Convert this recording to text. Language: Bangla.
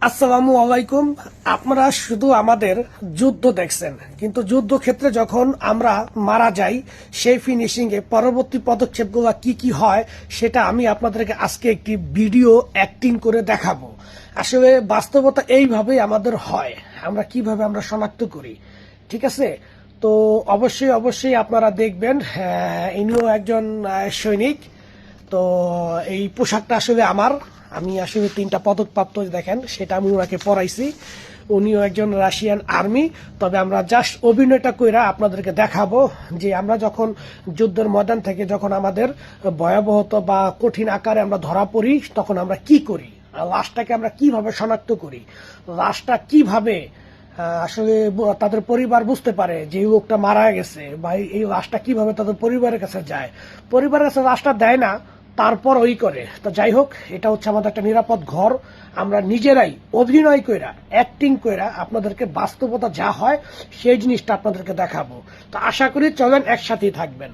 আসসালামু আলাইকুম। আপনারা শুধু আমাদের যুদ্ধ দেখছেন, কিন্তু যুদ্ধক্ষেত্রে যখন আমরা মারা যাই সেই ফিনিশিং এ পরবর্তী পদক্ষেপগুলো কি কি হয় সেটা আমি আপনাদেরকে আজকে একটি ভিডিও অ্যাক্টিং করে দেখাবো। আসলে বাস্তবতা এইভাবেই আমাদের হয়, আমরা কিভাবে আমরা শনাক্ত করি। ঠিক আছে, তো অবশ্যই অবশ্যই আপনারা দেখবেন। ইনিও একজন সৈনিক। তো এই পোশাকটা আসলে আমার, আমি আসলে 3টা পদক প্রাপ্ত, দেখেন সেটা আমি ওনাকে পরাইছি। উনিও একজন রাশিয়ান আর্মি। তবে আমরা জাস্ট অভিনয়টা কইরা আপনাদেরকে দেখাবো যে আমরা যখন যুদ্ধের ময়দান থেকে যখন আমাদের ভয়াবহত বা কঠিন আকারে আমরা ধরা পড়ি তখন আমরা কি করি, আর লাশটাকে আমরা কিভাবে শনাক্ত করি, লাশটা কিভাবে আসলে তাদের পরিবার বুঝতে পারে যে এই লোকটা মারা গেছে, বা এই লাশটা কিভাবে তাদের পরিবারের কাছে যায়। পরিবারের কাছে লাশটা দেয় না, তারপর ওই করে। তো যাই হোক, এটা হচ্ছে আমাদের একটা নিরাপদ ঘর। আমরা নিজেরাই অভিনয় কইরা অ্যাক্টিং কইরা আপনাদেরকে বাস্তবতা যা হয় সেই জিনিসটা আপনাদেরকে দেখাবো। তো আশা করি চলেন একসাথেই থাকবেন।